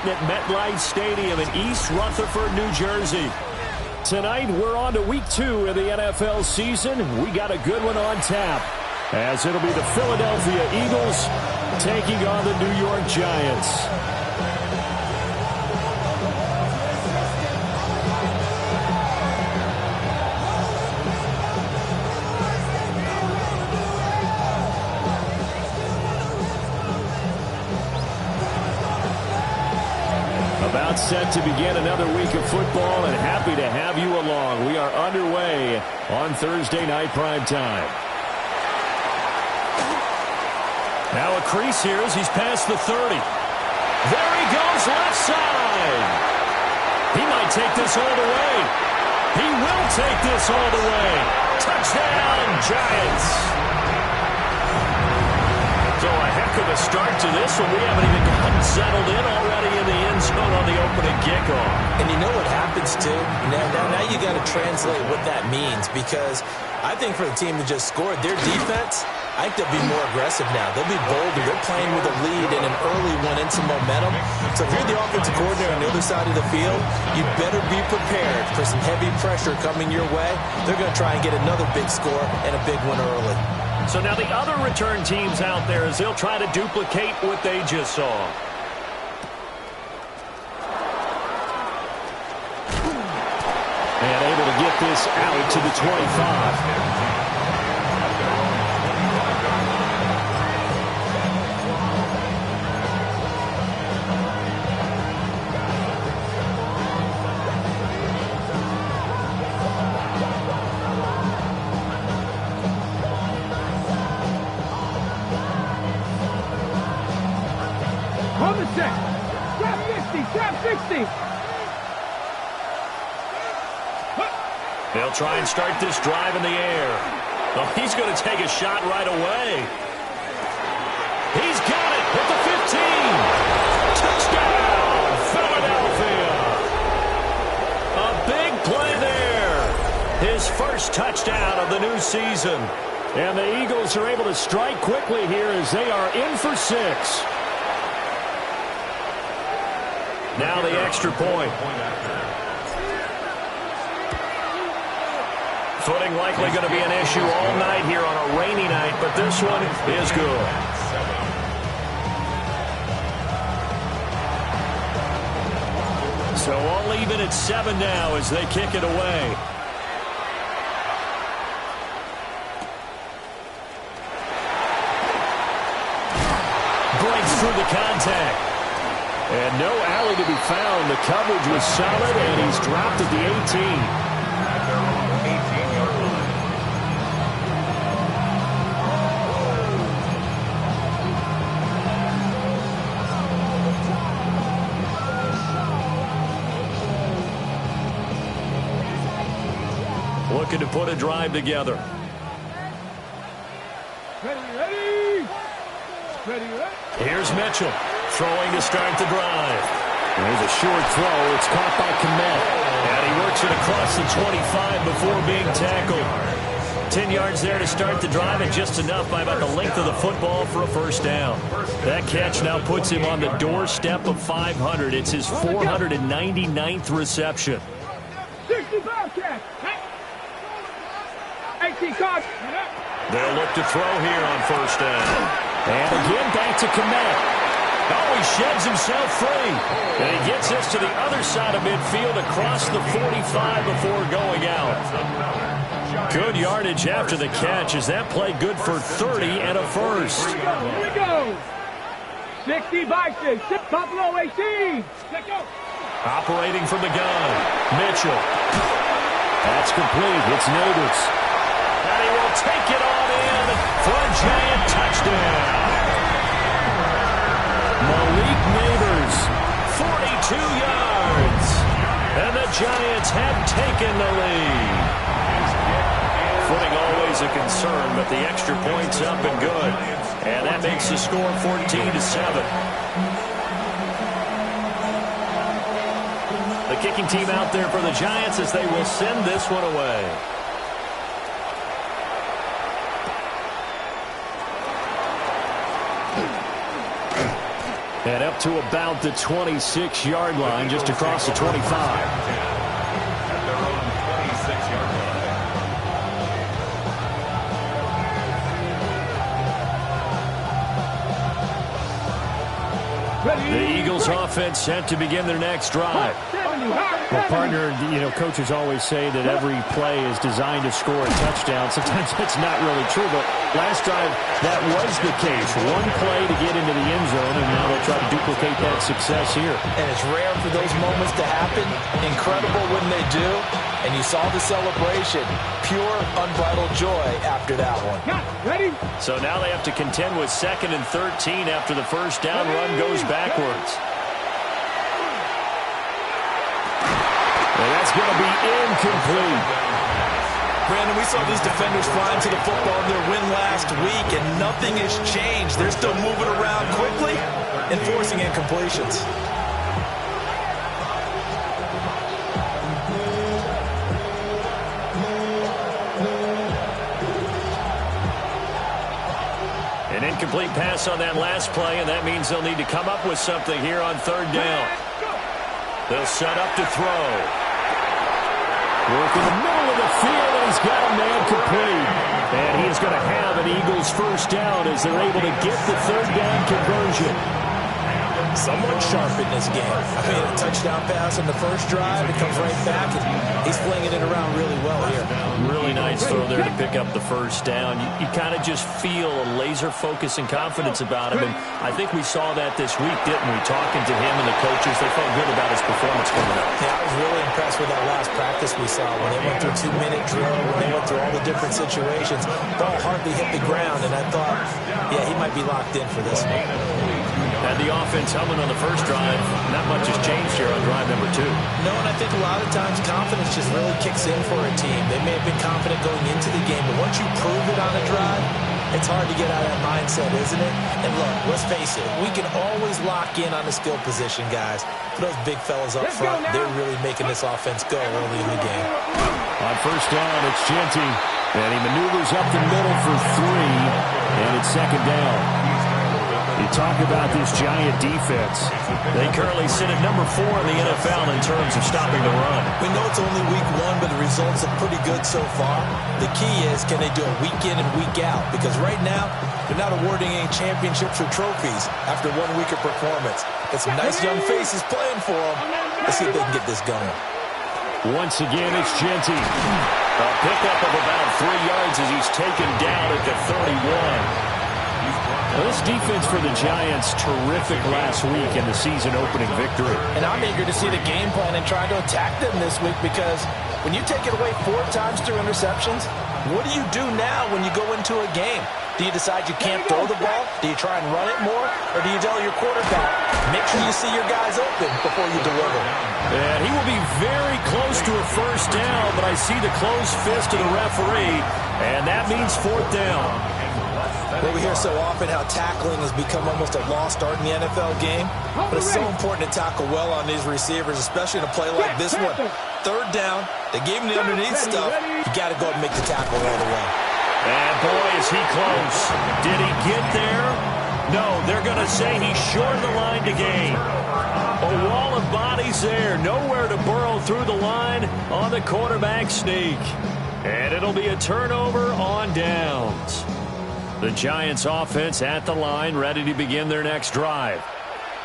action at MetLife Stadium in East Rutherford, New Jersey. Tonight, we're on to Week 2 of the NFL season. We got a good one on tap, as it'll be the Philadelphia Eagles taking on the New York Giants. About set to begin another week of football, and happy to have you along. We are underway on Thursday night primetime. Now a crease here as he's past the 30. There he goes, left side. He might take this all the way. He will take this all the way. Touchdown, Giants. So a heck of a start to this one. We haven't even gotten settled in already in the end zone on the opening kickoff. And you know what happens, too? Now you got to translate what that means, because I think for the team that just scored, their defense, I think they'll be more aggressive now. They'll be bolder. They're playing with a lead and an early one and some momentum. So if you're the offensive coordinator on the other side of the field, you better be prepared for some heavy pressure coming your way. They're going to try and get another big score and a big one early. So now the other return teams out there as they'll try to duplicate what they just saw. And able to get this out to the 25. They'll try and start this drive in the air. Oh, he's going to take a shot right away. He's got it at the 15. Touchdown, Philadelphia. A big play there. His first touchdown of the new season. And the Eagles are able to strike quickly here as they are in for 6. Now the extra point. Footing likely going to be an issue all night here on a rainy night, but this one is good. So all even at 7 now as they kick it away. Breaks through the contact. And no alley to be found. The coverage was solid, and he's dropped at the 18. Looking to put a drive together. Ready. Here's Mitchell throwing to start the drive. There's a short throw. It's caught by Kmet. And he works it across the 25 before being tackled. 10 yards there to start the drive, and just enough by about the length of the football for a first down. That catch now puts him on the doorstep of 500. It's his 499th reception. 65 catch. They'll look to throw here on first down. And again back to Kmet. Oh, he sheds himself free. And he gets us to the other side of midfield across the 45 before going out. Good yardage after the catch. Is that play good for 30 and a first? Here we go. 60 by 6. Buffalo 18. Let's go. Operating from the gun. Mitchell. That's complete. It's Neighbors. And he will take it on in for a Giant touchdown. Malik Neighbors, 42 yards. And the Giants have taken the lead. Footing always a concern, but the extra point's up and good. And that makes the score 14-7. The kicking team out there for the Giants as they will send this one away. And up to about the 26-yard line, just across the 25. The Eagles offense set to begin their next drive. Well, partner, coaches always say that every play is designed to score a touchdown. Sometimes that's not really true, but last drive, that was the case. One play to get into the end zone, and now they'll try to duplicate that success here. And it's rare for those moments to happen. Incredible when they do. And you saw the celebration. Pure, unbridled joy after that one. Ready? So now they have to contend with 2nd and 13 after the first down run goes backwards. And that's going to be incomplete. Brandon, we saw these defenders flying to the football in their win last week, and nothing has changed. They're still moving around quickly and forcing incompletions. An incomplete pass on that last play, and that means they'll need to come up with something here on 3rd down. They'll set up to throw. Work in the middle of the field, and he's got a man complete. And he is going to have an Eagles first down as they're able to get the 3rd down conversion. Someone sharp in this game. I mean, a touchdown pass on the first drive. It comes right back, and he's flinging it around really well here. Really nice throw there to pick up the first down. You kind of just feel a laser focus and confidence about him, and I think we saw that this week, didn't we? Talking to him and the coaches, they felt good about his performance coming up. Yeah, I was really impressed with that last practice we saw when they went through 2-minute drill, when they went through all the different situations. Ball hardly hit the ground, and I thought, yeah, he might be locked in for this one. Had the offense humming on the first drive. Not much has changed here on drive number 2. No, and I think a lot of times confidence just really kicks in for a team. They may have been confident going into the game, but once you prove it on a drive, it's hard to get out of that mindset, isn't it? And look, let's face it, we can always lock in on the skill position, guys. But those big fellas up front, they're really making this offense go early in the game. On first down, it's Genty, and he maneuvers up the middle for 3, and it's 2nd down. You talk about this Giant defense. They currently sit at number 4 in the NFL in terms of stopping the run. We know it's only week 1, but the results are pretty good so far. The key is, can they do it week in and week out? Because right now, they're not awarding any championships or trophies after 1 week of performance. Got some nice young faces playing for them. Let's see if they can get this going. Once again, it's Genty. A pickup of about 3 yards as he's taken down at the 31. Well, this defense for the Giants, terrific last week in the season-opening victory. And I'm eager to see the game plan and try to attack them this week, because when you take it away 4 times through interceptions, what do you do now when you go into a game? Do you decide you can't throw the ball? Do you try and run it more? Or do you tell your quarterback, make sure you see your guys open before you deliver? And he will be very close to a first down, but I see the closed fist of the referee, and that means 4th down. Well, we hear so often how tackling has become almost a lost art in the NFL game, but it's so important to tackle well on these receivers, especially in a play like this one. 3rd down, they gave him the underneath stuff. You got to go and make the tackle right away. And boy, is he close. Did he get there? No, they're going to say he's short of the line to gain. A wall of bodies there, nowhere to burrow through the line on the quarterback sneak. And it'll be a turnover on downs. The Giants offense at the line, ready to begin their next drive.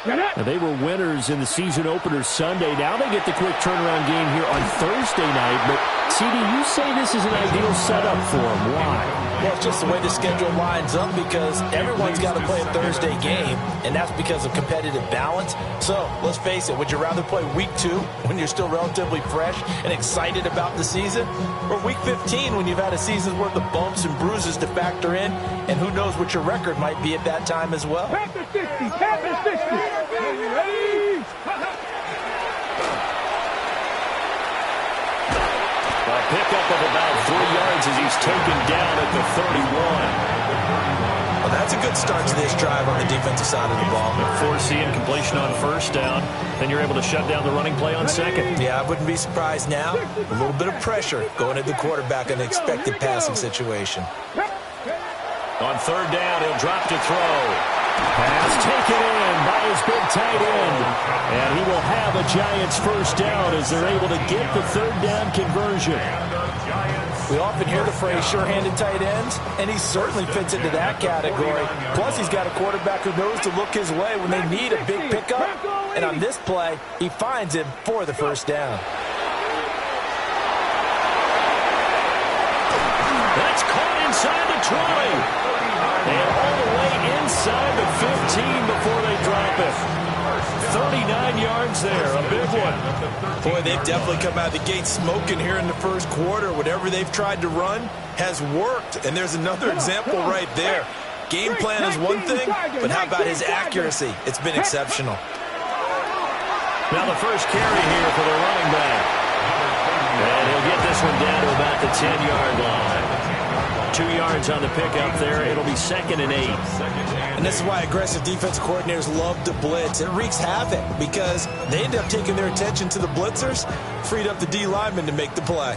Now, they were winners in the season opener Sunday. Now they get the quick turnaround game here on Thursday night. But, CD, you say this is an ideal setup for them. Why? Well, it's just the way the schedule lines up, because everyone's got to play a Thursday game, and that's because of competitive balance. So, let's face it, would you rather play week 2 when you're still relatively fresh and excited about the season, or week 15 when you've had a season's worth of bumps and bruises to factor in, and who knows what your record might be at that time as well? Panther 60, Panther 60. Ready? A pickup of about 3 yards as he's taken down at the 31. Well, that's a good start to this drive on the defensive side of the ball. Force incompletion on first down. Then you're able to shut down the running play on second. Yeah, I wouldn't be surprised now. A little bit of pressure going at the quarterback in an expected passing situation. On 3rd down, he'll drop to throw. Pass taken in by his big tight end. And he will have a Giants first down as they're able to get the third down conversion. We often hear the phrase sure-handed tight ends, and he certainly fits into that category. Plus, he's got a quarterback who knows to look his way when they need a big pickup. And on this play, he finds him for the first down. That's caught inside the 20. And all the way inside the 15 before they drop it. 39 yards there, a big one. Boy, they've definitely come out of the gate smoking here in the first quarter. Whatever they've tried to run has worked. And there's another example right there. Game plan is one thing, but how about his accuracy? It's been exceptional. Now the first carry here for the running back. And he'll get this one down to about the 10-yard line. 2 yards on the pickup there. It'll be 2nd and 8. And this is why aggressive defense coordinators love to blitz. It wreaks havoc because they end up taking their attention to the blitzers, freed up the D lineman to make the play.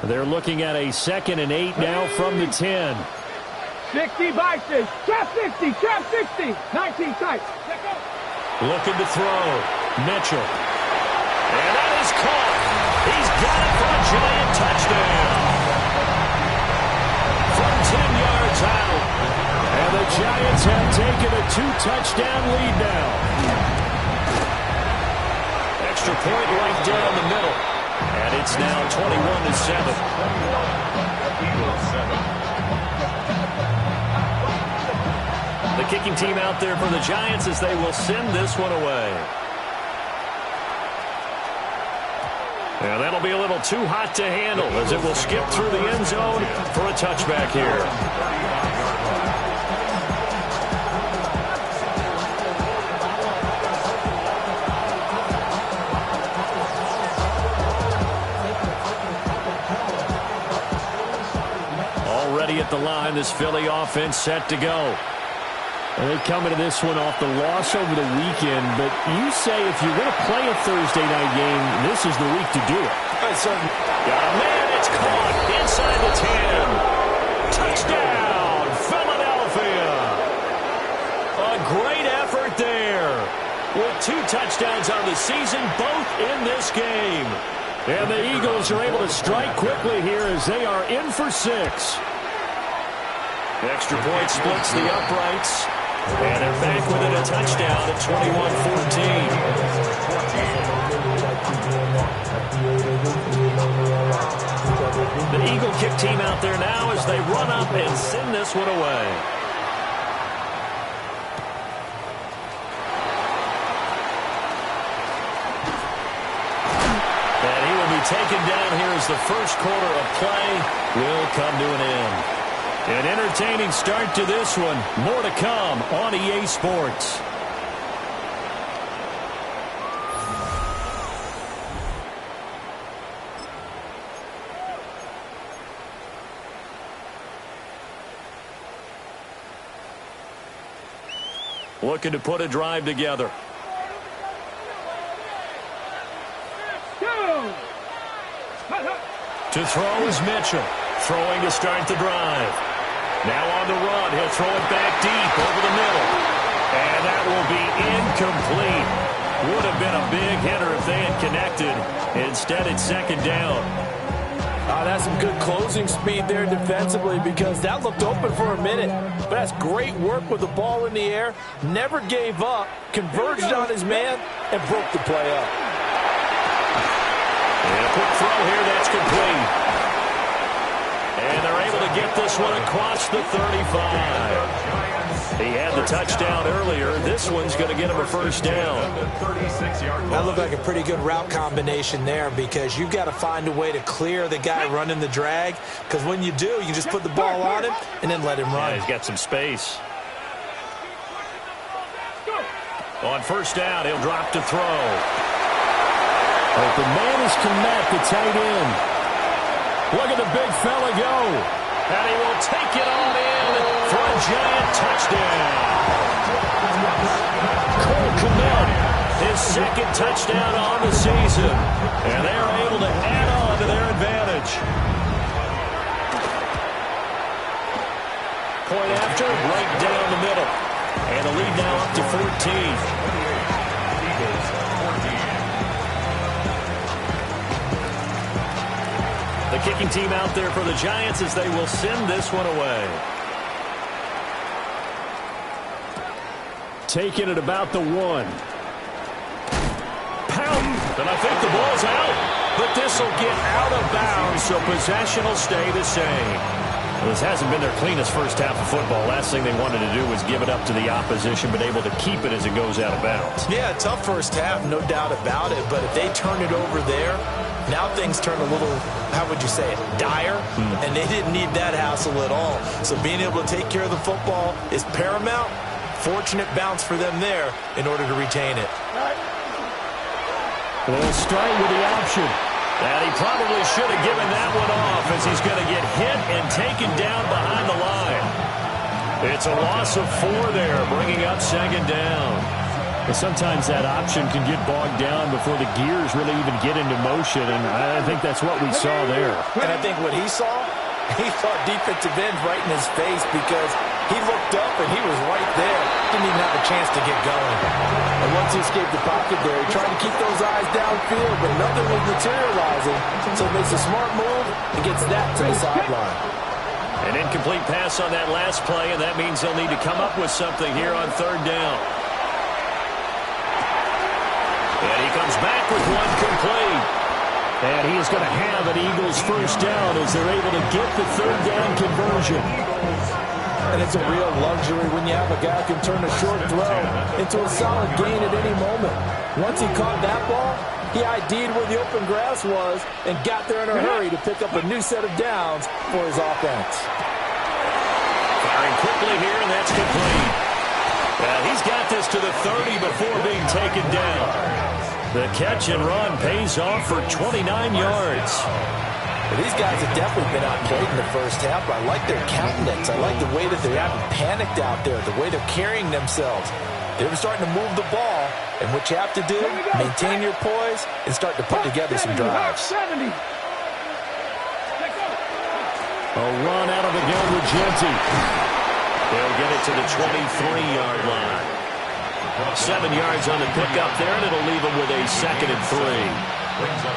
They're looking at a 2nd and 8 now from the 10. 60 Vices. Trap 60. Trap 60. 19 tight. Looking to throw. Mitchell. And that is caught. He's got it for a Giant touchdown. From 10 yards out. And the Giants have taken a 2-touchdown lead now. Extra point right down the middle. And it's now 21-7. The kicking team out there for the Giants as they will send this one away. And that'll be a little too hot to handle as it will skip through the end zone for a touchback here. Already at the line, this Philly offense set to go. And they come into this one off the loss over the weekend, but you say if you're going to play a Thursday night game, this is the week to do it. Got a man, it's caught inside the 10. Touchdown, Philadelphia. A great effort there. With 2 touchdowns on the season, both in this game. And the Eagles are able to strike quickly here as they are in for 6. Extra point splits the uprights. And they're back within a touchdown at 21-14. The Eagle kick team out there now as they run up and send this one away. And he will be taken down here as the first quarter of play will come to an end. An entertaining start to this one. More to come on EA Sports. Looking to put a drive together. To throw is Mitchell. Throwing to start the drive. Now on the run, he'll throw it back deep over the middle. And that will be incomplete. Would have been a big hitter if they had connected. Instead, it's 2nd down. That's some good closing speed there defensively because that looked open for a minute. But that's great work with the ball in the air. Never gave up, converged on his man, and broke the play up. And a quick throw here, that's complete. And they're able to get this one across the 35. He had the touchdown earlier. This one's going to get him a first down. That looked like a pretty good route combination there because you've got to find a way to clear the guy running the drag because when you do, you just put the ball on him and then let him run. Yeah, he's got some space. On first down, he'll drop to throw. Open man is Komet, the tight end. Look at the big fella go. And he will take it on in for a Giant touchdown. Cole Komet, his 2nd touchdown on the season. And they are able to add on to their advantage. Point after, right down the middle. And the lead now up to 14. The kicking team out there for the Giants as they will send this one away. Taking it about the 1. And I think the ball's out. But this will get out of bounds, so possession will stay the same. Well, this hasn't been their cleanest first half of football. Last thing they wanted to do was give it up to the opposition, but able to keep it as it goes out of bounds. Yeah, tough first half, no doubt about it. But if they turn it over there, now things turn a little, how would you say it, dire? And they didn't need that hassle at all. So being able to take care of the football is paramount. Fortunate bounce for them there in order to retain it. They'll start with the option. And he probably should have given that one off as he's going to get hit and taken down behind the line. It's a loss of 4 there, bringing up second down. And sometimes that option can get bogged down before the gears really even get into motion, and I think that's what we saw there. And I think what he saw defensive end right in his face because he looked up and he was right there. Didn't even have a chance to get going. And once he escaped the pocket there, he tried to keep those eyes downfield, but nothing was materializing. So he makes a smart move and gets that to the sideline. An incomplete pass on that last play, and that means they'll need to come up with something here on third down. And he comes back with one complete. And he is going to have an Eagles first down as they're able to get the third down conversion. And it's a real luxury when you have a guy who can turn a short throw into a solid gain at any moment. Once he caught that ball, he ID'd where the open grass was and got there in a hurry to pick up a new set of downs for his offense. Firing quickly here, and that's complete. He's got this to the 30 before being taken down. The catch and run pays off for 29 yards. But these guys have definitely been outplayed in the first half. I like their countenance. I like the way that they haven't panicked out there, the way they're carrying themselves. They're starting to move the ball, and what you have to do, maintain your poise and start to put together some drives. A run out of the gun with Genty. They'll get it to the 23-yard line. 7 yards on the pickup there, and it'll leave them with a 2nd and 3.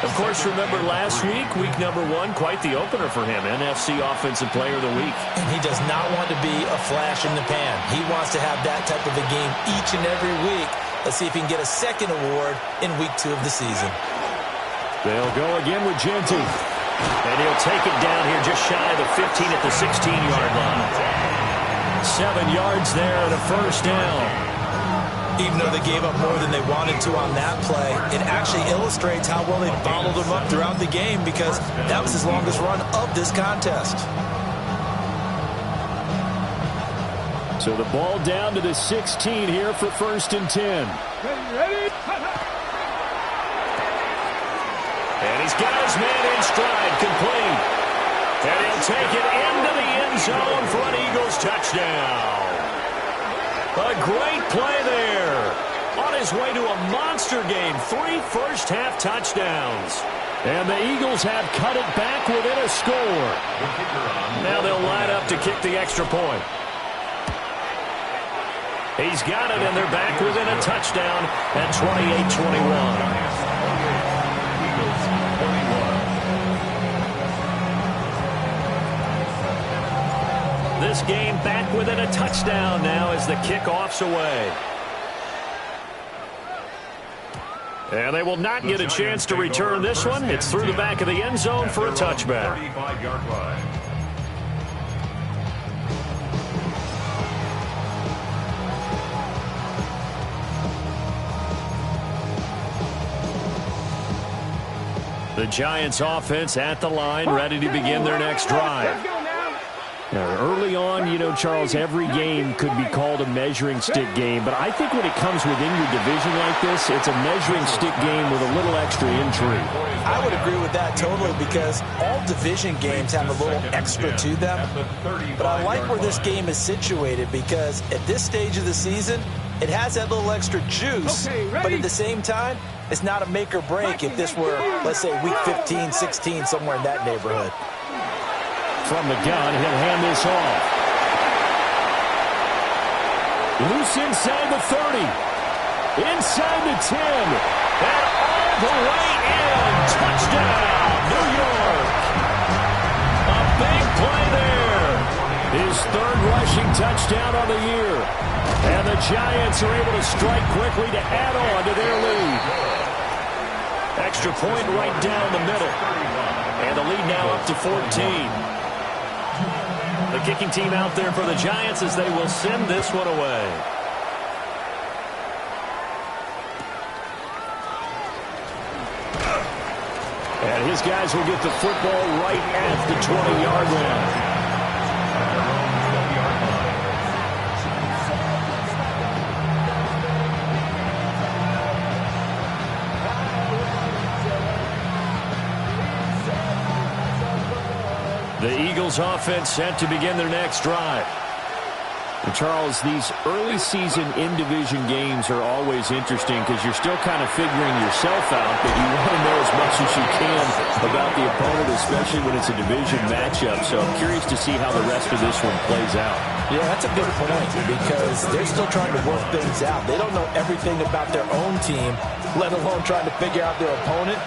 Of course, remember last week, week number 1, quite the opener for him, NFC Offensive Player of the Week. And he does not want to be a flash in the pan. He wants to have that type of a game each and every week. Let's see if he can get a second award in week 2 of the season. They'll go again with Genty. And he'll take it down here just shy of the 15 at the 16-yard line. 7 yards there and a first down. Even though they gave up more than they wanted to on that play, it actually illustrates how well they bottled them up throughout the game because that was his longest run of this contest. So the ball down to the 16 here for 1st and 10. Ready? And he's got his man in stride, complete. And he'll take it into the end zone for an Eagles touchdown. A great play there. On his way to a monster game, 3 first-half touchdowns. And the Eagles have cut it back within a score. Now they'll line up to kick the extra point. He's got it, and they're back within a touchdown at 28-21. This game back within a touchdown now as the kickoff's away. And they will not get a chance to return this one. It's through the back of the end zone for a touchback. The Giants offense at the line, ready to begin their next drive. Now, early on, you know, Charles, every game could be called a measuring stick game, but I think when it comes within your division like this, it's a measuring stick game with a little extra intrigue. I would agree with that totally because all division games have a little extra to them, but I like where this game is situated because at this stage of the season, it has that little extra juice, but at the same time, it's not a make or break if this were, let's say, week 15, 16, somewhere in that neighborhood. From the gun, he'll hand this off. Loose inside the 30. Inside the 10. And all the way in. Touchdown, New York. A big play there. His third rushing touchdown on the year. And the Giants are able to strike quickly to add on to their lead. Extra point right down the middle. And the lead now up to 14. The kicking team out there for the Giants as they will send this one away. And his guys will get the football right at the 20-yard line. The Eagles offense set to begin their next drive. And Charles, these early season in-division games are always interesting because you're still kind of figuring yourself out, but you want to know as much as you can about the opponent, especially when it's a division matchup. So I'm curious to see how the rest of this one plays out. Yeah, that's a good point because they're still trying to work things out. They don't know everything about their own team, let alone trying to figure out their opponent.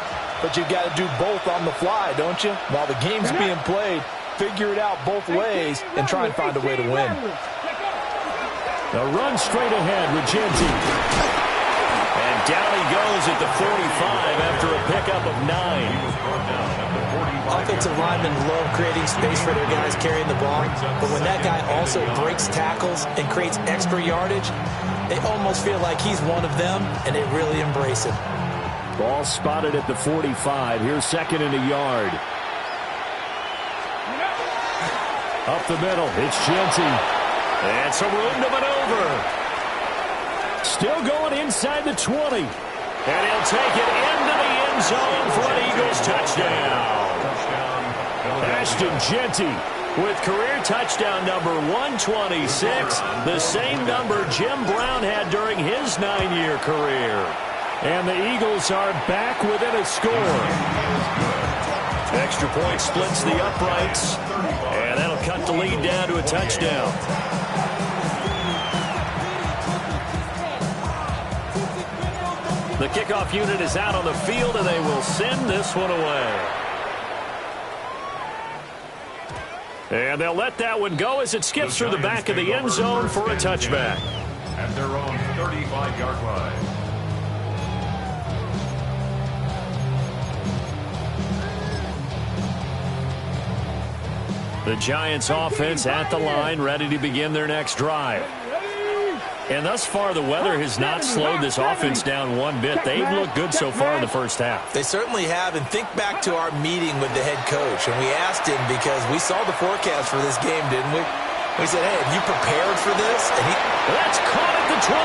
But you've got to do both on the fly, don't you? While the game's being played, figure it out both ways and try and find a way to win. The run straight ahead with Genty. And down he goes at the 45 after a pickup of 9. Offensive linemen love creating space for their guys carrying the ball. But when that guy also breaks tackles and creates extra yardage, they almost feel like he's one of them, and they really embrace him. Ball spotted at the 45. Here's second and a yard. Up the middle, it's Genty. And some room to maneuver. Still going inside the 20. And he'll take it into the end zone for an Eagles touchdown. Ashton Genty with career touchdown number 126, the same number Jim Brown had during his 9-year career. And the Eagles are back within a score. Extra point splits the uprights. And that'll cut the lead down to a touchdown. The kickoff unit is out on the field, and they will send this one away. And they'll let that one go as it skips through the back of the end zone for a touchback. At their own 35-yard line. The Giants offense at the line, ready to begin their next drive. And thus far, the weather has not slowed this offense down one bit. They've looked good so far in the first half. They certainly have. And think back to our meeting with the head coach. And we asked him because we saw the forecast for this game, didn't we? We said, hey, have you prepared for this? And that's caught at the 25.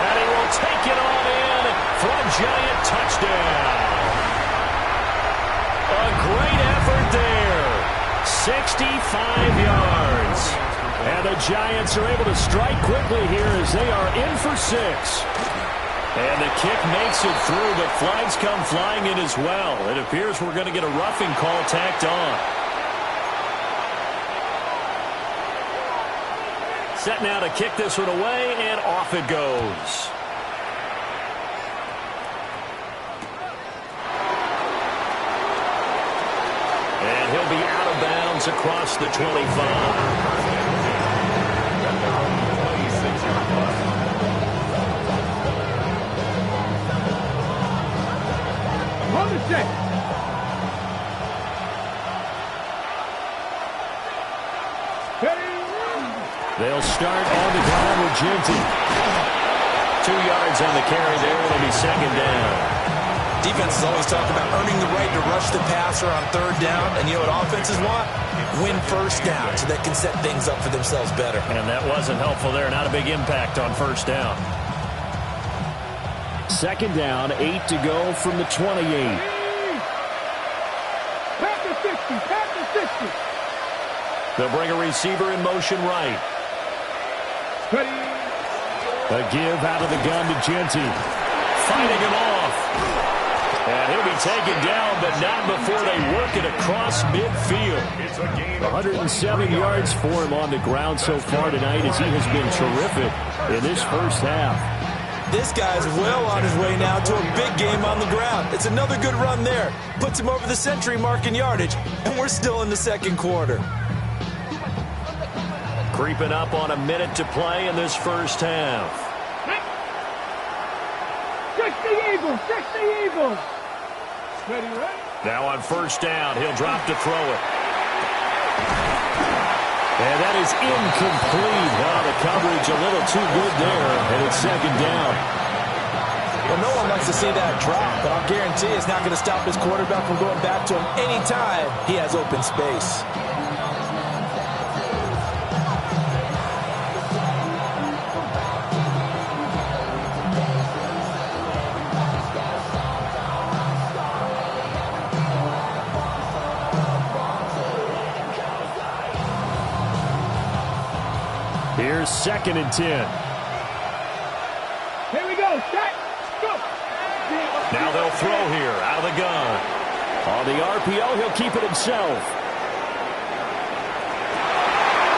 And he will take it on in for a Giant touchdown. A great effort there. 65 yards. And the Giants are able to strike quickly here as they are in for 6. And the kick makes it through, but flags come flying in as well. It appears we're going to get a roughing call tacked on. Set now to kick this one away, and off it goes. And he'll be out of bounds across the 25. They'll start on the ground with Genty. 2 yards on the carry there. It'll be second down. Defenses always talk about earning the right to rush the passer on third down. And you know what offenses want? Win first down so they can set things up for themselves better. And that wasn't helpful there. Not a big impact on first down. Second down, 8 to go from the 28. Pass the 60. They'll bring a receiver in motion right. A give out of the gun to Genty. Fighting him off. And he'll be taken down, but not before they work it across midfield. 107 yards for him on the ground so far tonight as he has been terrific in this first half. This guy's well on his way now to a big game on the ground. It's another good run there. Puts him over the century mark in yardage, and we're still in the second quarter. Creeping up on a minute to play in this first half. 60 Eagles, 60 Eagles. Ready, ready? Now on first down, he'll drop to throw it. And that is incomplete. Well, the coverage a little too good there, and it's second down. Well, no one likes to see that drop, but I'll guarantee it's not going to stop his quarterback from going back to him anytime he has open space. Here's 2nd and 10. Here we go. Set. Go. Now they'll throw here out of the gun. On the RPO, he'll keep it himself.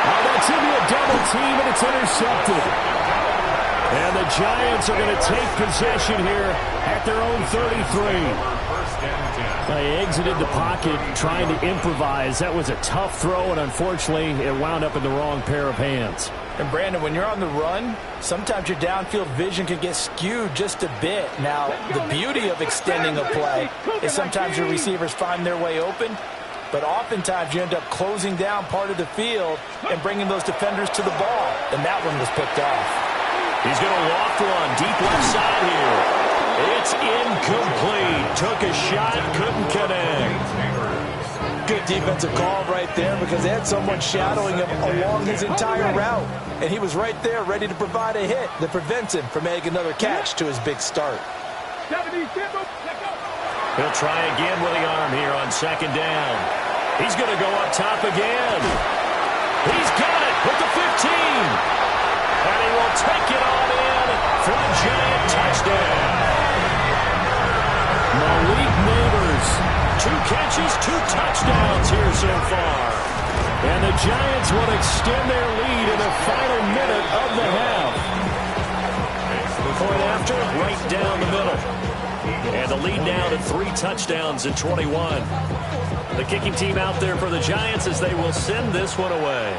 Oh, that's into a double team, and it's intercepted. And the Giants are going to take possession here at their own 33. They exited the pocket trying to improvise. That was a tough throw, and unfortunately, it wound up in the wrong pair of hands. And, Brandon, when you're on the run, sometimes your downfield vision can get skewed just a bit. Now, the beauty of extending a play is sometimes your receivers find their way open, but oftentimes you end up closing down part of the field and bringing those defenders to the ball. And that one was picked off. He's going to loft one deep left side here. It's incomplete. Took a shot, couldn't connect. Good defensive call right there because they had someone shadowing him along his entire route. And he was right there ready to provide a hit that prevents him from making another catch to his big start. He'll try again with the arm here on second down. He's going to go up top again. He's got it with the 15. And he will take it on in for a Giant touchdown. Malik Neighbors. 2 catches, 2 touchdowns here so far. And the Giants will extend their lead in the final minute of the half. Point after, right down the middle. And the lead now to 3 touchdowns and 21. The kicking team out there for the Giants as they will send this one away.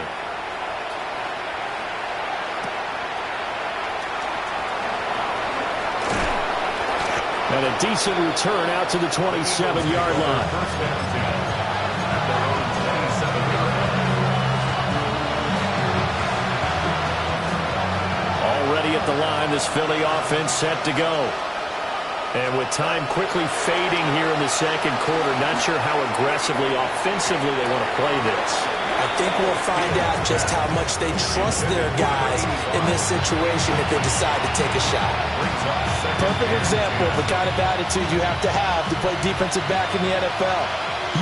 And a decent return out to the 27-yard line. Already at the line, this Philly offense set to go. And with time quickly fading here in the second quarter, not sure how aggressively, offensively they want to play this. I think we'll find out just how much they trust their guys in this situation if they decide to take a shot. Perfect example of the kind of attitude you have to play defensive back in the NFL.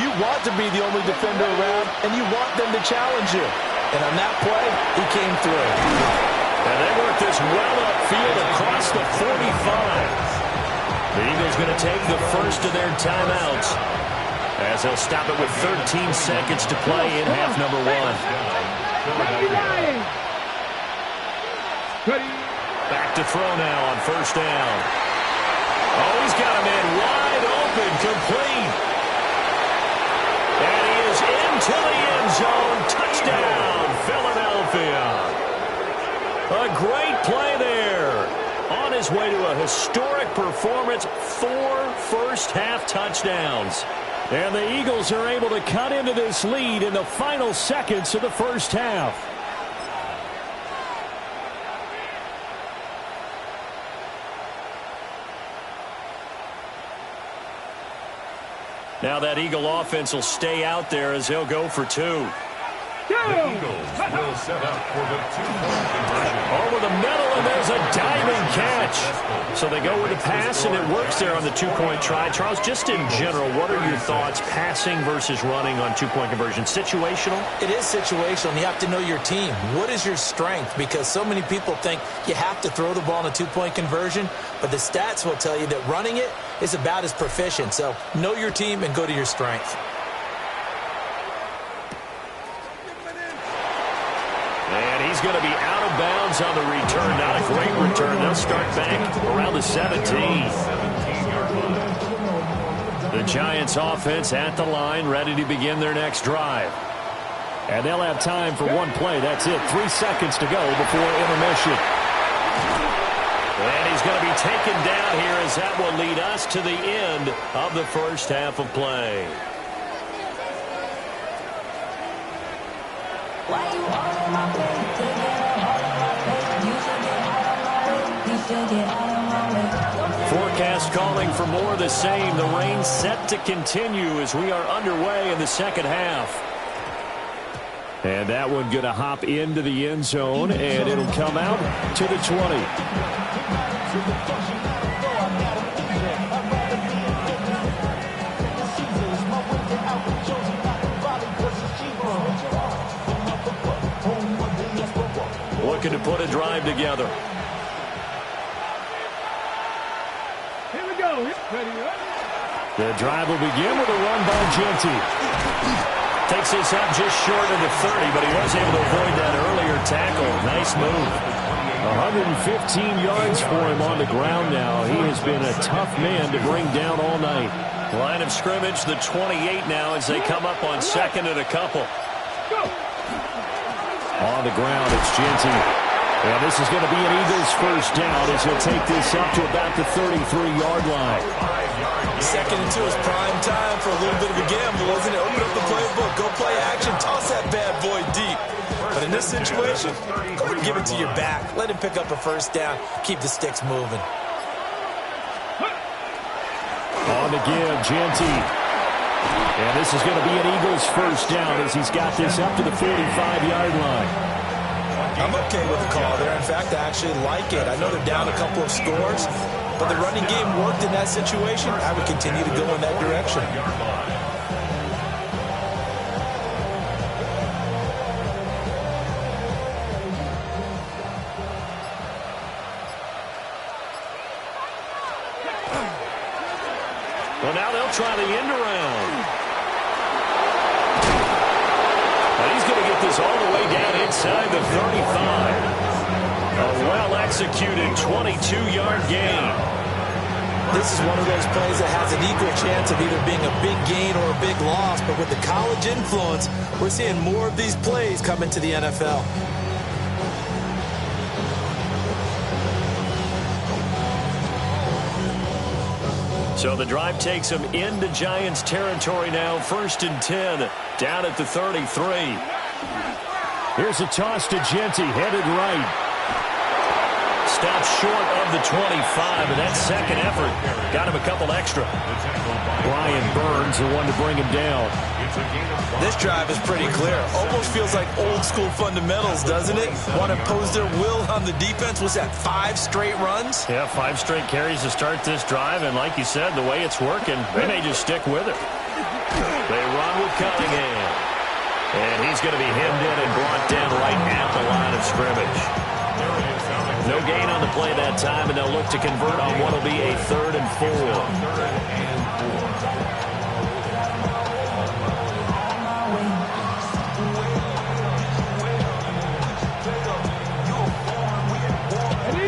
You want to be the only defender around, and you want them to challenge you. And on that play, he came through. And they work this well upfield across the 45. The Eagles going to take the first of their timeouts as they'll stop it with 13 seconds to play in half number 1. Back to throw now on first down. Oh, he's got a man wide open, complete. And he is into the end zone. Touchdown, Philadelphia. A great play there. On his way to a historic performance, 4 first-half touchdowns. And the Eagles are able to cut into this lead in the final seconds of the first half. Now that Eagle offense will stay out there as they'll go for 2. The Eagles will set up for the 2-point conversion. Over the middle, and there's a diving catch. So they go with the pass, and it works there on the 2-point try. Charles, just in general, what are your thoughts passing versus running on 2-point conversion? Situational? It is situational, and you have to know your team. What is your strength? Because so many people think you have to throw the ball in a 2-point conversion, but the stats will tell you that running it is about as proficient. So know your team and go to your strength. And he's going to be out of bounds on the return. Not a great return. They'll start back around the 17. The Giants offense at the line, ready to begin their next drive. And they'll have time for one play. That's it. 3 seconds to go before intermission. And he's going to be taken down here as that will lead us to the end of the first half of play. Forecast calling for more of the same. The rain set to continue as we are underway in the second half. And that one going to hop into the end zone, and it'll come out to the 20. Looking to put a drive together. Here we go. The drive will begin with a run by Genty. Takes this up just short of the 30, but he was able to avoid that earlier tackle. Nice move. 115 yards for him on the ground now. He has been a tough man to bring down all night. Line of scrimmage, the 28 now as they come up on second and a couple. On the ground, it's Genty. And this is going to be an Eagles first down as he'll take this up to about the 33-yard line. Second and 2 is prime time for a little bit of a gamble, wasn't it? Open up the playbook, go play action, toss that bad boy deep. But in this situation, go ahead and give it to your back. Let him pick up a first down. Keep the sticks moving. On the give, Genty. And this is going to be an Eagles first down as he's got this up to the 45-yard line. I'm okay with the call there. In fact, I actually like it. I know they're down a couple of scores, but the running game worked in that situation. I would continue to go in that direction. Well, now they'll try the end around. And he's going to get this all the way down inside the 35. A well-executed 22-yard gain. This is one of those plays that has an equal chance of either being a big gain or a big loss, but with the college influence, we're seeing more of these plays come into the NFL. So the drive takes him into Giants territory now. 1st and 10, down at the 33. Here's a toss to Genty, headed right. Stopped short of the 25, and that second effort got him a couple extra. Brian Burns, the one to bring him down. This drive is pretty clear. Almost feels like old school fundamentals, doesn't it? Want to impose their will on the defense. Was that 5 straight runs? Yeah, 5 straight carries to start this drive, and like you said, the way it's working, they may just stick with it. They run with Cunningham. And he's going to be hemmed in and brought down right at the line of scrimmage. No gain on the play that time, and they'll look to convert on what will be a 3rd and 4.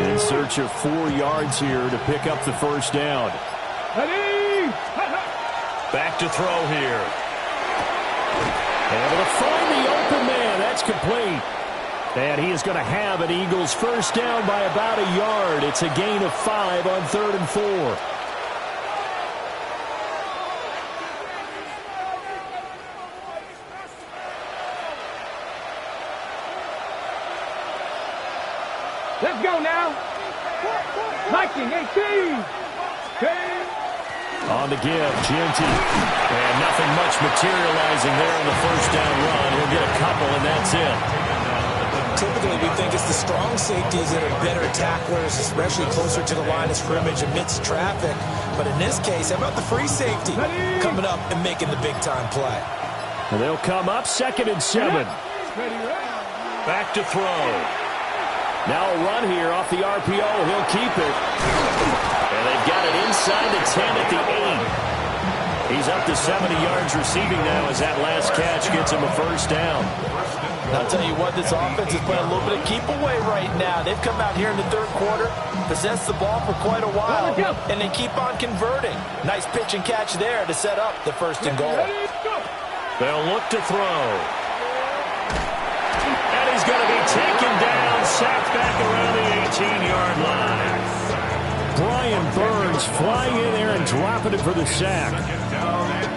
In search of 4 yards here to pick up the first down. Back to throw here. Able to find the open man. That's complete. And he is going to have an Eagles first down by about a yard. It's a gain of 5 on 3rd and 4. Let's go now. Viking 18. On the give, Genty. And nothing much materializing there on the first down run. He'll get a couple, and that's it. Typically, we think it's the strong safeties that are better tacklers, especially closer to the line of scrimmage amidst traffic. But in this case, how about the free safety coming up and making the big-time play? And they'll come up 2nd and 7. Back to throw. Now a run here off the RPO. He'll keep it. And they've got it inside the 10 at the 8. He's up to 70 yards receiving now as that last catch gets him a first down. And I'll tell you what, this offense is playing a little bit of keep away right now. They've come out here in the third quarter, possessed the ball for quite a while, and they keep on converting. Nice pitch and catch there to set up the first and goal. They'll look to throw. And he's going to be taken down, sacked back around the 18-yard line. Brian Burns flying in there and dropping it for the sack.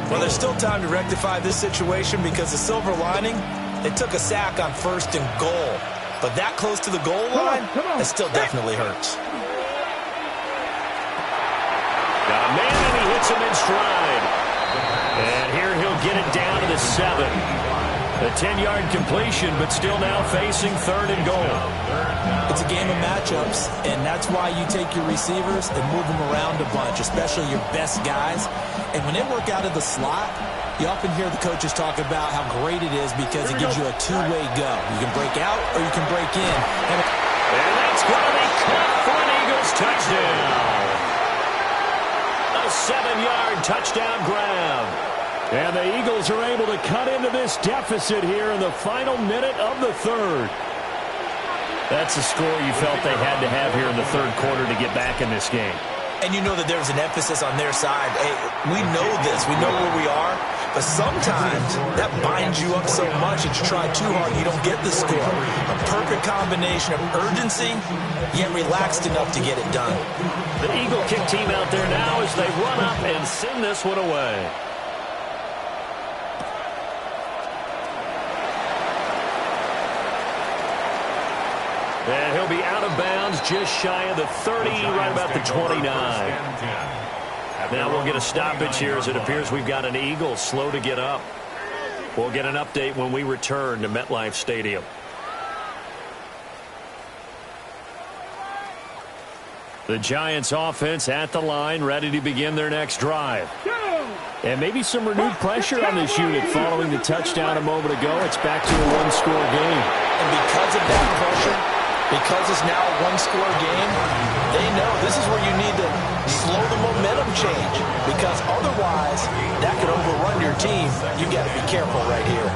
Well, there's still time to rectify this situation because the silver lining, they took a sack on first and goal. But that close to the goal line, it still definitely hurts. Got a man and he hits him in stride. And here he'll get it down to the 7. A 10-yard completion, but still now facing third and goal. It's a game of matchups, and that's why you take your receivers and move them around a bunch, especially your best guys. And when they work out of the slot, you often hear the coaches talk about how great it is because it gives you a two-way go. You can break out or you can break in. And that's going to be caught for an Eagles touchdown. A 7-yard touchdown grab. And the Eagles are able to cut into this deficit here in the final minute of the third. That's a score you felt they had to have here in the third quarter to get back in this game. And you know that there's an emphasis on their side. Hey, we know this. We know where we are. But sometimes that binds you up so much that you try too hard and you don't get the score. A perfect combination of urgency, yet relaxed enough to get it done. The Eagle kick team out there now as they run up and send this one away. And he'll be out of bounds just shy of the 30, right about the 29. Now we'll get a stoppage here as it appears we've got an Eagle slow to get up. We'll get an update when we return to MetLife Stadium. The Giants offense at the line, ready to begin their next drive. And maybe some renewed pressure on this unit following the touchdown a moment ago. It's back to a one-score game. And because of that pressure, because it's now a one-score game, they know this is where you need to slow the momentum change. Because otherwise, that could overrun your team. You've got to be careful right here.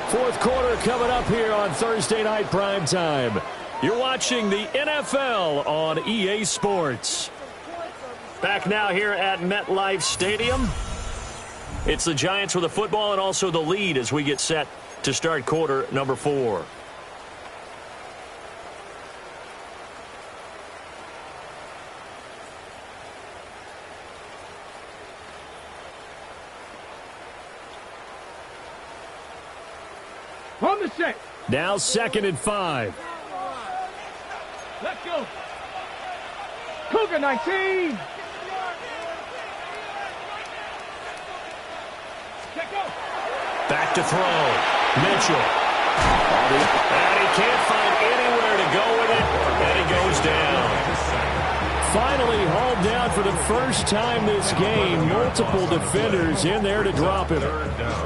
Fourth quarter coming up here on Thursday Night Primetime. You're watching the NFL on EA Sports. Back now here at MetLife Stadium. It's the Giants with the football and also the lead as we get set to start quarter number 4. On the set. Now 2nd and 5. Let's go. Cougar 19. Back to throw. Mitchell. And he can't find anywhere to go with it. And he goes down. Finally hauled down for the first time this game. Multiple defenders in there to drop him.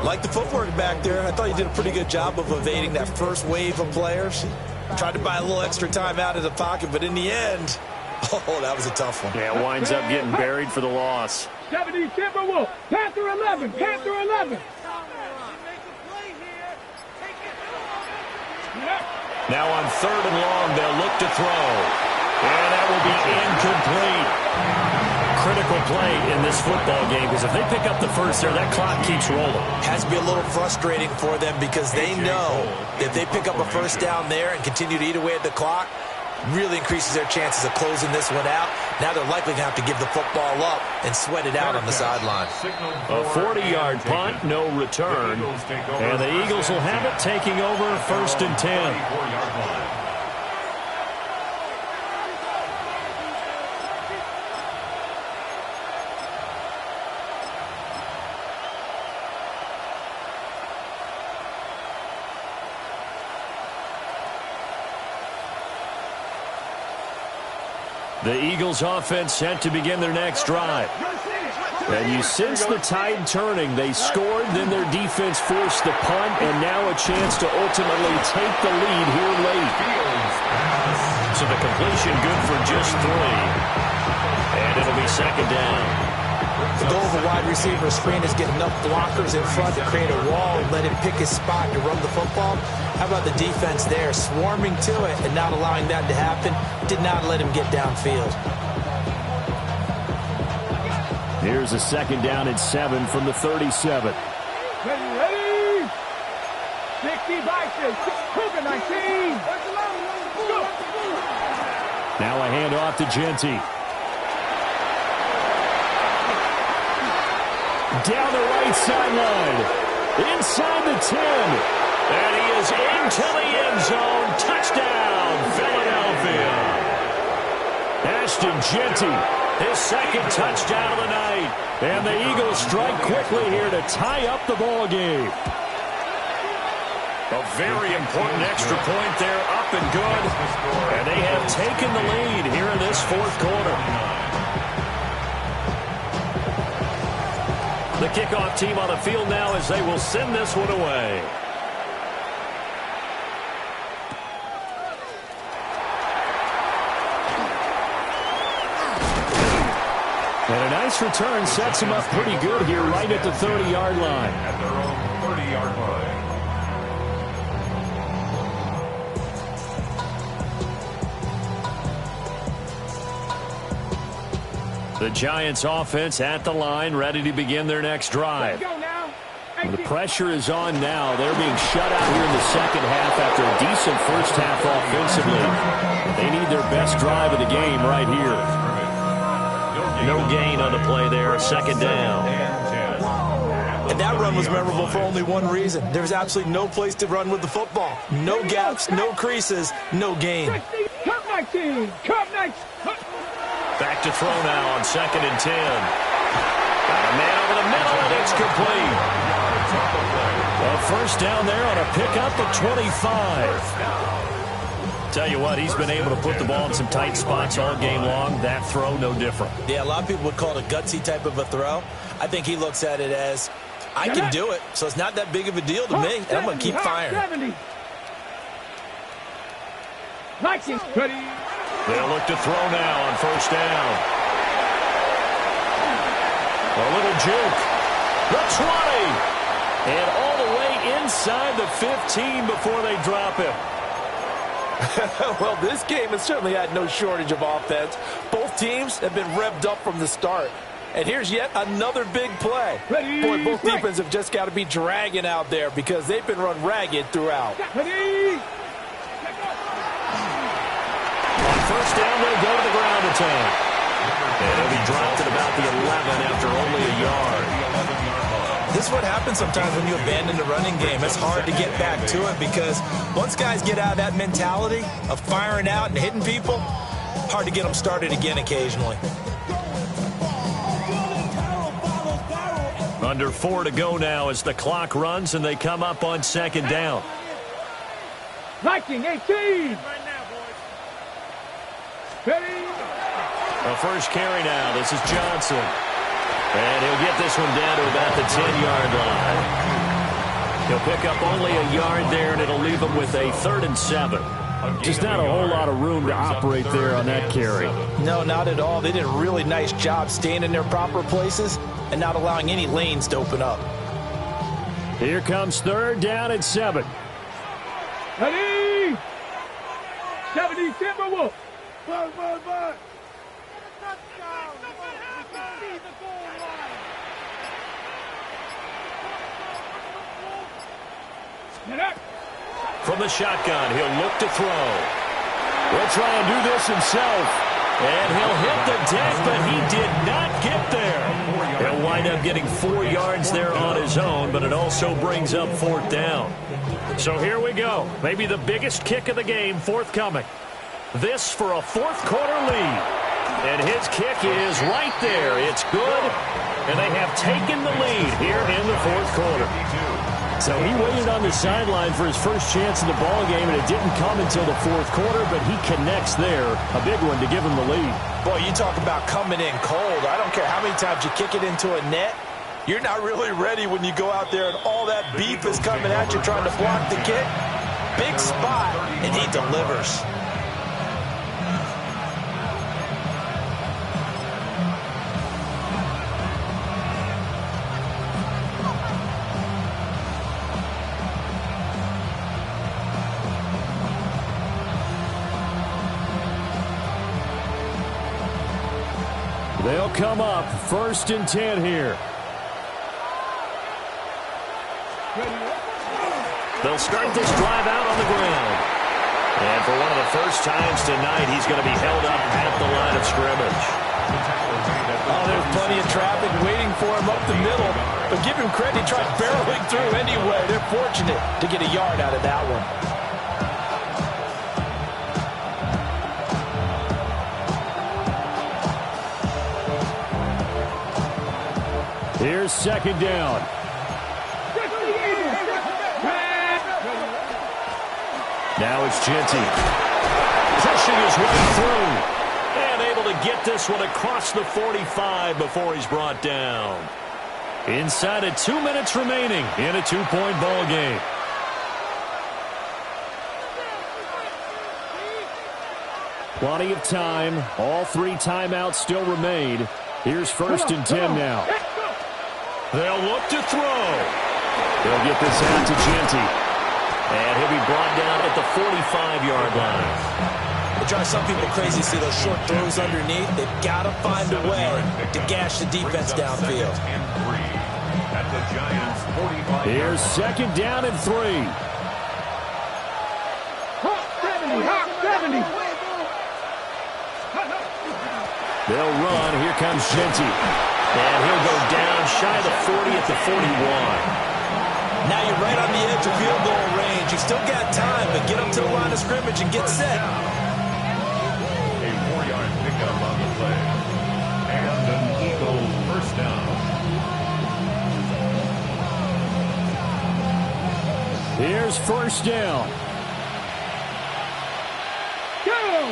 Like the footwork back there, I thought you did a pretty good job of evading that first wave of players. Tried to buy a little extra time out of the pocket, but in the end, oh, that was a tough one. Yeah, winds up getting buried for the loss. 70 Timberwolves. Panther 11. Panther 11. Now on 3rd and long, they'll look to throw. And that will be incomplete. Critical play in this football game because if they pick up the first there, that clock keeps rolling. Has to be a little frustrating for them because they know that if they pick up a first down there and continue to eat away at the clock, really increases their chances of closing this one out. Now they're likely to have to give the football up and sweat it out on the sideline. A 40-yard punt, no return. And the Eagles will have it taking over 1st and 10. The Eagles offense set to begin their next drive. And you sense the tide turning. They scored, then their defense forced the punt, and now a chance to ultimately take the lead here late. So the completion good for just 3. And it'll be second down. The goal of a wide receiver screen is get enough blockers in front to create a wall and let him pick his spot to run the football. How about the defense there, swarming to it and not allowing that to happen? Did not let him get downfield. Here's a second down and 7 from the 37. Ready? 60 Vikings. Cougar 19. Now a handoff to Genty. Down the right sideline. Inside the 10. And he is into the end zone. Touchdown, Philadelphia. Ashton Genty, his second touchdown of the night. And the Eagles strike quickly here to tie up the ball game. A very important extra point there, up and good. And they have taken the lead here in this fourth quarter. The kickoff team on the field now as they will send this one away. And a nice return sets him up pretty good here right at the 30-yard line. At their own 30-yard line. The Giants offense at the line, ready to begin their next drive. The pressure is on now. They're being shut out here in the second half after a decent first half offensively. They need their best drive of the game right here. No gain on the play there, second down. And that run was memorable for only one reason. There was absolutely no place to run with the football. No gaps, no creases, no gain. Cup 19. Cup 19. Back to throw now on 2nd and 10. Got a man over the middle, and it's complete. A first down there on a pickup at 25. Tell you what, he's been able to put the ball in some tight spots all game long. That throw, no different. Yeah, a lot of people would call it a gutsy type of a throw. I think he looks at it as, I can do it, so it's not that big of a deal to me, and I'm going to keep firing. 70. Vikings ready. They'll look to throw now on first down. A little juke. The 20. And all the way inside the 15 before they drop him. Well, this game has certainly had no shortage of offense. Both teams have been revved up from the start. And here's yet another big play. Boy, both defenses have just got to be dragging out there because they've been run ragged throughout. Ready. On first down, they'll go to the ground attack. And he'll be dropped at about the 11 after only a yard. This is what happens sometimes when you abandon the running game. It's hard to get back to it because once guys get out of that mentality of firing out and hitting people, hard to get them started again occasionally. Under 4 to go now as the clock runs and they come up on second down. Viking 18. Ready. The first carry now. This is Johnson. And he'll get this one down to about the 10-yard line. He'll pick up only a yard there, and it'll leave him with a 3rd and 7. Just not a whole lot of room to operate there on that carry. No, not at all. They did a really nice job staying in their proper places and not allowing any lanes to open up. Here comes 3rd down and 7. Ready. 70 Timberwolves. From the shotgun, he'll look to throw. He'll try and do this himself. And he'll hit the deck, but he did not get there. He'll wind up getting 4 yards there on his own, but it also brings up 4th down. So here we go. Maybe the biggest kick of the game forthcoming. This for a fourth quarter lead. And his kick is right there. It's good, and they have taken the lead here in the fourth quarter. So he waited on the sideline for his first chance in the ballgame, and it didn't come until the fourth quarter, but he connects there. A big one to give him the lead. Boy, you talk about coming in cold. I don't care how many times you kick it into a net. You're not really ready when you go out there and all that beef is coming at you trying to block the kick. Big spot, and he delivers. They'll come up 1st and 10 here. They'll start this drive out on the ground. And for one of the first times tonight, he's going to be held up at the line of scrimmage. Oh, there's plenty of traffic waiting for him up the middle. But give him credit, he tried barreling through anyway. They're fortunate to get a yard out of that one. Here's 2nd down. Now it's Genty. Pushing his way through. And able to get this one across the 45 before he's brought down. Inside of 2 minutes remaining in a 2-point ball game. Plenty of time. All 3 timeouts still remain. Here's 1st and 10 now. They'll look to throw. They'll get this out to Genty. And he'll be brought down at the 45-yard line. It drives some people crazy to see those short throws underneath. They've got to find a way to gash the defense downfield. Here's 2nd down and 3. Hawk 70. They'll run. Here comes Genty. And he'll go down shy of the 40 at the 41. Now you're right on the edge of field goal range. You still got time, but get up to the line of scrimmage and get set. A 4-yard pickup on the play. And an Eagles first down. Here's 1st down. Go!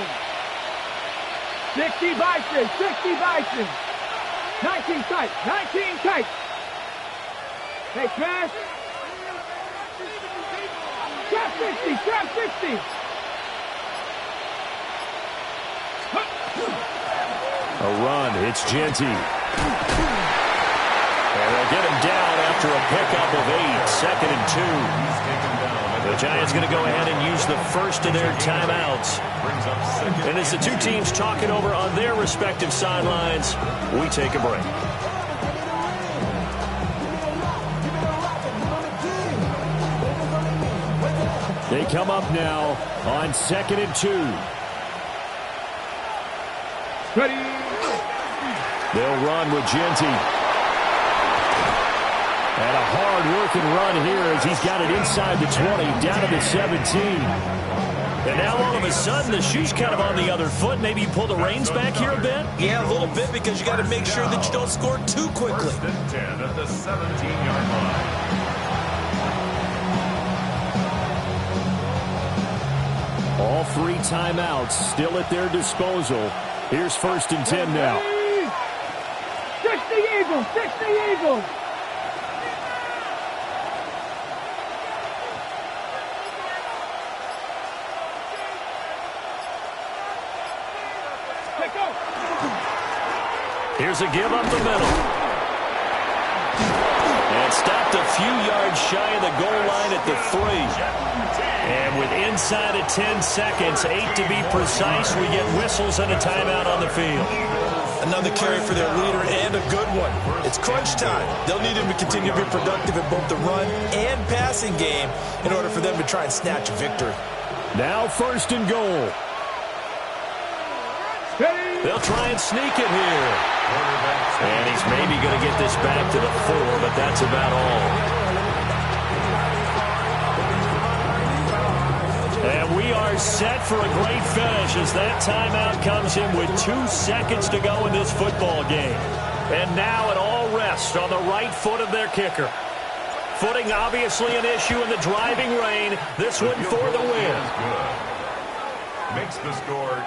60 Bison, 60 Bison. 19 tight, 19 tight. Hey, pass. Trap 60, trap 60. A run. It's Genty. And they'll get him down after a pickup of 8. 2nd and 2. The Giants going to go ahead and use the first of their timeouts. And as the two teams talking over on their respective sidelines, we take a break. They come up now on 2nd and 2. Ready. They'll run with Genty. And a hard-working run here as he's got it inside the 20, down to the 17. And now all of a sudden the shoe's kind of on the other foot. Maybe you pull the reins back here a bit? Yeah, a little bit, because you got to make sure that you don't score too quickly. 10 at the 17-yard line. All 3 timeouts still at their disposal. Here's 1st and 10 now. 60 Eagles, 60 Eagles. Here's a give up the middle. And stopped a few yards shy of the goal line at the 3. And with inside of 10 seconds, 8 to be precise, we get whistles and a timeout on the field. Another carry for their leader, and a good one. It's crunch time. They'll need him to continue to be productive in both the run and passing game in order for them to try and snatch a victory. Now 1st and goal. They'll try and sneak it here. And he's maybe going to get this back to the 4, but that's about all. And we are set for a great finish as that timeout comes in with 2 seconds to go in this football game. And now it all rests on the right foot of their kicker. Footing obviously an issue in the driving rain. This one for the win. Makes the score